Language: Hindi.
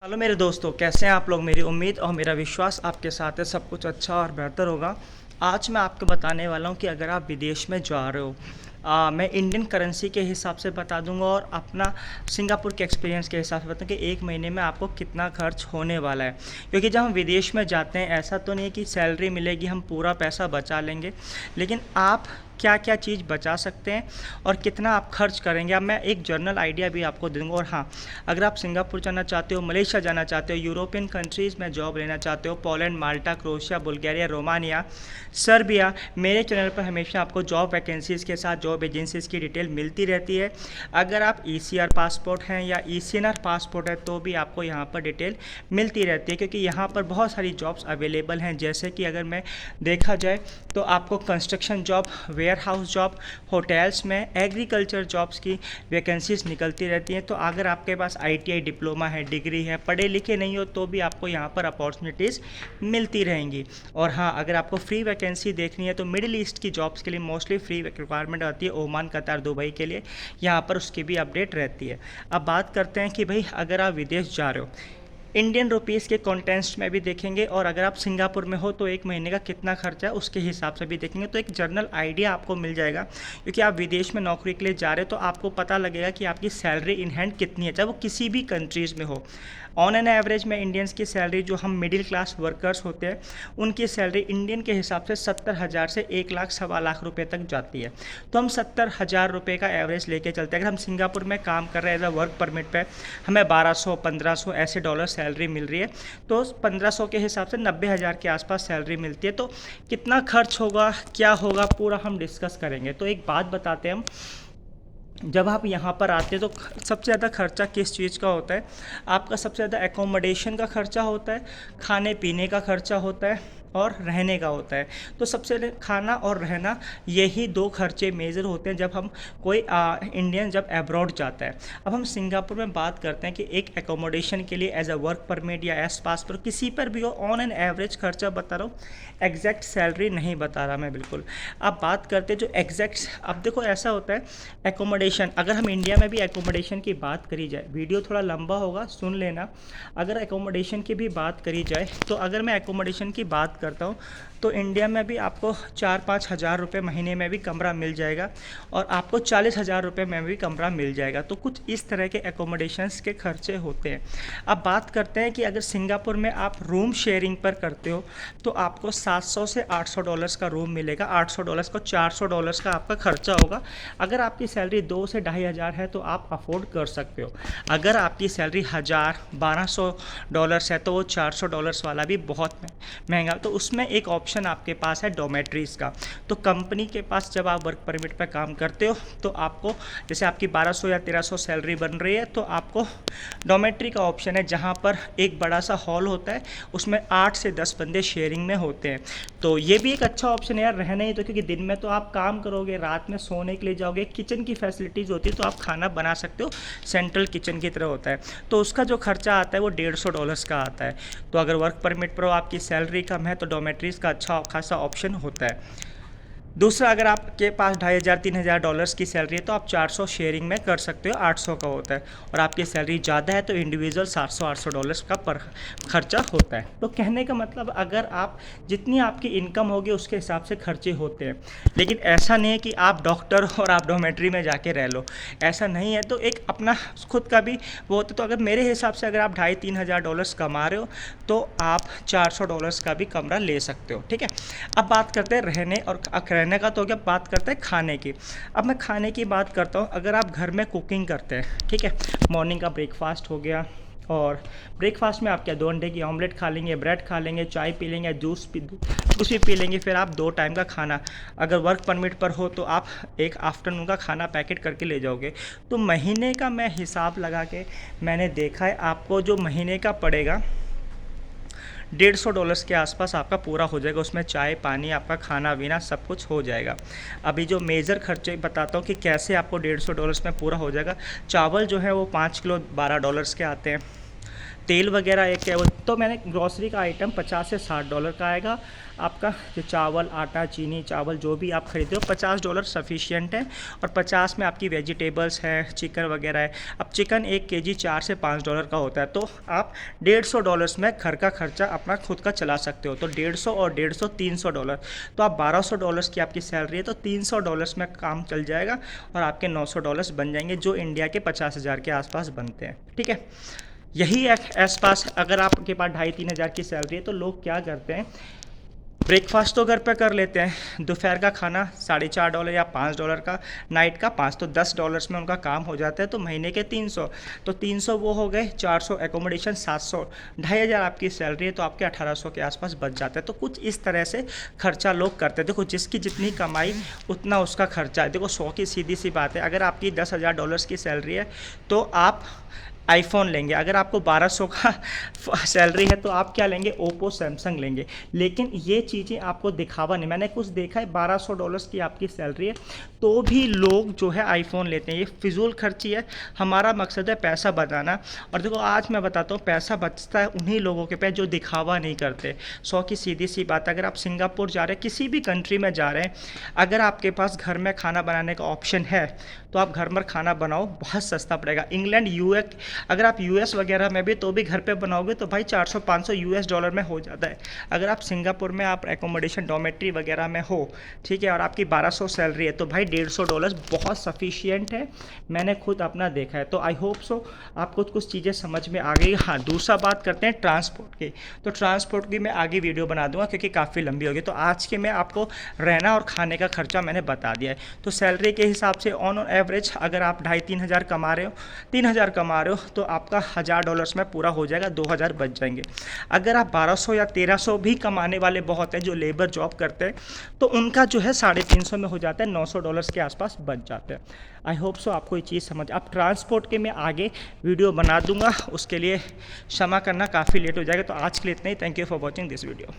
हेलो मेरे दोस्तों, कैसे हैं आप लोग। मेरी उम्मीद और मेरा विश्वास आपके साथ है सब कुछ अच्छा और बेहतर होगा। आज मैं आपको बताने वाला हूं कि अगर आप विदेश में जा रहे हो, मैं इंडियन करेंसी के हिसाब से बता दूंगा और अपना सिंगापुर के एक्सपीरियंस के हिसाब से बताऊँ कि एक महीने में आपको कितना खर्च होने वाला है। क्योंकि जब हम विदेश में जाते हैं ऐसा तो नहीं है कि सैलरी मिलेगी हम पूरा पैसा बचा लेंगे, लेकिन आप क्या क्या चीज़ बचा सकते हैं और कितना आप खर्च करेंगे। अब मैं एक जनरल आइडिया भी आपको दूंगा। और हाँ, अगर आप सिंगापुर जाना चाहते हो, मलेशिया जाना चाहते हो, यूरोपियन कंट्रीज़ में जॉब लेना चाहते हो, पोलैंड, माल्टा, क्रोएशिया, बुल्गारिया, रोमानिया, सर्बिया, मेरे चैनल पर हमेशा आपको जॉब वैकेंसीज़ के साथ जॉब एजेंसीज़ की डिटेल मिलती रहती है। अगर आप ECR पासपोर्ट हैं या ECNR पासपोर्ट है तो भी आपको यहाँ पर डिटेल मिलती रहती है, क्योंकि यहाँ पर बहुत सारी जॉब्स अवेलेबल हैं। जैसे कि अगर मैं देखा जाए तो आपको construction job, warehouse job, hotels में, एग्रीकल्चर जॉब्स की वैकेंसीज निकलती रहती हैं। तो अगर आपके पास ITI डिप्लोमा है, डिग्री है, पढ़े लिखे नहीं हो तो भी आपको यहाँ पर अपॉर्चुनिटीज़ मिलती रहेंगी। और हाँ, अगर आपको फ्री वैकेंसी देखनी है तो मिडिल ईस्ट की जॉब्स के लिए मोस्टली फ्री रिक्वायरमेंट आती है, ओमान, कतार, दुबई के लिए यहाँ पर उसकी भी अपडेट रहती है। अब बात करते हैं कि भाई अगर आप विदेश जा रहे हो, इंडियन रुपीज़ के कॉन्टेंट्स में भी देखेंगे और अगर आप सिंगापुर में हो तो एक महीने का कितना खर्चा है उसके हिसाब से भी देखेंगे, तो एक जनरल आइडिया आपको मिल जाएगा। क्योंकि आप विदेश में नौकरी के लिए जा रहे हो तो आपको पता लगेगा कि आपकी सैलरी इन हैंड कितनी है, चाहे वो किसी भी कंट्रीज़ में हो। ऑन एन एवरेज में इंडियंस की सैलरी, जो हम मिडिल क्लास वर्कर्स होते हैं, उनकी सैलरी इंडियन के हिसाब से 70,000 से 1 लाख, 1.25 लाख रुपए तक जाती है। तो हम 70,000 रुपये का एवरेज लेके चलते हैं। अगर हम सिंगापुर में काम कर रहे हैं एज अ वर्क परमिट पे, हमें 1200, 1500 ऐसे डॉलर सैलरी मिल रही है, तो 1500 के हिसाब से 90,000 के आसपास सैलरी मिलती है। तो कितना खर्च होगा, क्या होगा, पूरा हम डिस्कस करेंगे। तो एक बात बताते हैं हम, जब आप यहाँ पर आते हैं तो सबसे ज़्यादा खर्चा किस चीज़ का होता है। आपका सबसे ज़्यादा एकोमोडेशन का खर्चा होता है, खाने पीने का खर्चा होता है और रहने का होता है। तो सबसे पहले खाना और रहना, यही दो खर्चे मेजर होते हैं जब हम कोई इंडियन जब अब्रॉड जाता है। अब हम सिंगापुर में बात करते हैं कि एक एकोमोडेशन के लिए एज अ वर्क परमिट या एस पासपोर्ट किसी पर भी हो, ऑन एन एवरेज खर्चा बता रहा हूँ, एग्जैक्ट सैलरी नहीं बता रहा मैं बिल्कुल। अब बात करते हैं जो एग्जैक्ट, अब देखो ऐसा होता है एकोमोडेशन, अगर हम इंडिया में भी एकोमोडेशन की बात करी जाए, वीडियो थोड़ा लंबा होगा सुन लेना। अगर एकोमोडेशन की भी बात करी जाए तो अगर मैं एकोमोडेशन की बात करता हूँ तो इंडिया में भी आपको 4-5 हज़ार रुपये महीने में भी कमरा मिल जाएगा और आपको 40,000 रुपये में भी कमरा मिल जाएगा। तो कुछ इस तरह के एकोमोडेशंस के खर्चे होते हैं। अब बात करते हैं कि अगर सिंगापुर में आप रूम शेयरिंग पर करते हो तो आपको 700 से 800 डॉलर्स का रूम मिलेगा। 800 डॉलर्स को 400 डॉलर्स का आपका खर्चा होगा। अगर आपकी सैलरी 2 से 2,500 है तो आप अफोर्ड कर सकते हो। अगर आपकी सैलरी 1,000-1,200 डॉलर्स है तो वो 400 डॉलर्स वाला भी बहुत महंगा। तो उसमें एक ऑप्शन आपके पास है डोमेट्रीज़ का। तो कंपनी के पास जब आप वर्क परमिट पर काम करते हो तो आपको, जैसे आपकी 1200 या 1300 सैलरी बन रही है तो आपको डोमेट्री का ऑप्शन है, जहाँ पर एक बड़ा सा हॉल होता है, उसमें 8 से 10 बंदे शेयरिंग में होते हैं। तो ये भी एक अच्छा ऑप्शन है यार रहने ही तो, क्योंकि दिन में तो आप काम करोगे, रात में सोने के लिए जाओगे, किचन की फैसिलिटीज़ होती है तो आप खाना बना सकते हो, सेंट्रल किचन की तरह होता है। तो उसका जो खर्चा आता है वो 150 डॉलर्स का आता है। तो अगर वर्क परमिट पर आपकी सैलरी कम है तो डोमेट्रीज़ का अच्छा खासा ऑप्शन होता है। दूसरा, अगर आपके पास 2,500-3,000 डॉलर्स की सैलरी है तो आप 400 शेयरिंग में कर सकते हो, 800 का होता है। और आपकी सैलरी ज़्यादा है तो इंडिविजुअल 700-800 डॉलर्स का पर खर्चा होता है। तो कहने का मतलब, अगर आप जितनी आपकी इनकम होगी उसके हिसाब से खर्चे होते हैं। लेकिन ऐसा नहीं है कि आप डॉक्टर और आप डोमेट्री में जाके रह लो, ऐसा नहीं है। तो एक अपना खुद का भी वो होता है। तो अगर मेरे हिसाब से अगर आप 2,500-3,000 डॉलर्स कमा रहे हो तो आप 400 डॉलर्स का भी कमरा ले सकते हो, ठीक है। अब बात करते हैं रहने और रहने का, तो क्या बात करते हैं खाने की। अब मैं खाने की बात करता हूँ। अगर आप घर में कुकिंग करते हैं, ठीक है, मॉर्निंग का ब्रेकफास्ट हो गया, और ब्रेकफास्ट में आप क्या 2 अंडे की ऑमलेट खा लेंगे, ब्रेड खा लेंगे, चाय पी लेंगे, जूस भी पी लेंगे, फिर आप 2 टाइम का खाना, अगर वर्क परमिट पर हो तो आप एक आफ्टरनून का खाना पैकेट करके ले जाओगे। तो महीने का मैं हिसाब लगा के मैंने देखा है, आपको जो महीने का पड़ेगा 150 डॉलर्स के आसपास आपका पूरा हो जाएगा। उसमें चाय पानी, आपका खाना पीना सब कुछ हो जाएगा। अभी जो मेजर खर्चे बताता हूँ कि कैसे आपको 150 डॉलर्स में पूरा हो जाएगा। चावल जो है वो 5 किलो 12 डॉलर्स के आते हैं। तेल वगैरह एक है वो, तो मैंने ग्रॉसरी का आइटम 50 से $60 का आएगा। आपका जो चावल, आटा, चीनी, चावल जो भी आप खरीदे हो, $50 सफिशिएंट है। और 50 में आपकी वेजिटेबल्स है, चिकन वगैरह है। अब चिकन 1 केजी $4 से $5 का होता है, तो आप $150 में घर का खर्चा अपना खुद का चला सकते हो। तो 150 और 150 $300, तो आप $1200 की आपकी सैलरी है, तो $300 में काम चल जाएगा और आपके $900 बन जाएंगे, जो इंडिया के 50,000 के आसपास बनते हैं। ठीक है, यही आसपास अगर आपके पास 2,500-3 हज़ार की सैलरी है, तो लोग क्या करते हैं, ब्रेकफास्ट तो घर पे कर लेते हैं, दोपहर का खाना $4.5 या $5 का, नाइट का 5, तो $10 में उनका काम हो जाता है। तो महीने के 300, तो 300 वो हो गए, 400 एकोमोडेशन, 700, 2,500 आपकी सैलरी है, तो आपके 1,800 के आसपास बच जाता है। तो कुछ इस तरह से खर्चा लोग करते हैं। देखो, जिसकी जितनी कमाई उतना उसका खर्चा है। देखो, 100 की सीधी सी बात है, अगर आपकी $10,000 की सैलरी है तो आप आईफोन लेंगे। अगर आपको 1200 का सैलरी है तो आप क्या लेंगे, ओप्पो, सैमसंग लेंगे। लेकिन ये चीज़ें आपको दिखावा नहीं, मैंने कुछ देखा है $1200 की आपकी सैलरी है तो भी लोग जो है आईफोन लेते हैं। ये फिजूल खर्ची है। हमारा मकसद है पैसा बचाना। और देखो, आज मैं बताता हूँ, पैसा बचता है उन्हीं लोगों के पे जो दिखावा नहीं करते। 100 की सीधी सी बात, अगर आप सिंगापुर जा रहे हैं, किसी भी कंट्री में जा रहे हैं, अगर आपके पास घर में खाना बनाने का ऑप्शन है तो आप घर में खाना बनाओ, बहुत सस्ता पड़ेगा। इंग्लैंड, अगर आप यूएस वगैरह में भी तो भी घर पे बनाओगे तो भाई $400-500 में हो जाता है। अगर आप सिंगापुर में आप एकोमोडेशन डॉमेट्री वगैरह में हो, ठीक है, और आपकी 1200 सैलरी है, तो भाई $150 बहुत सफिशिएंट है। मैंने खुद अपना देखा है। तो आई होप सो आपको कुछ चीज़ें समझ में आ गई। हाँ, दूसरा बात करते हैं ट्रांसपोर्ट की। तो ट्रांसपोर्ट की मैं आगे वीडियो बना दूंगा क्योंकि काफ़ी लंबी होगी। तो आज के मैं आपको रहना और खाने का खर्चा मैंने बता दिया है। तो सैलरी के हिसाब से ऑन एवरेज अगर आप 2,500-3 हज़ार कमा रहे हो, 3 हज़ार कमा रहे हो, तो आपका $1,000 में पूरा हो जाएगा, 2,000 बच जाएंगे। अगर आप 1200 या 1300 भी कमाने वाले बहुत हैं जो लेबर जॉब करते हैं, तो उनका जो है 350 में हो जाता है, $900 के आसपास बच जाते हैं। आई होप सो आपको ये चीज़ समझ। अब ट्रांसपोर्ट के मैं आगे वीडियो बना दूंगा, उसके लिए क्षमा करना, काफ़ी लेट हो जाएगा। तो आज के लिए इतना ही। Thank you for watching this video.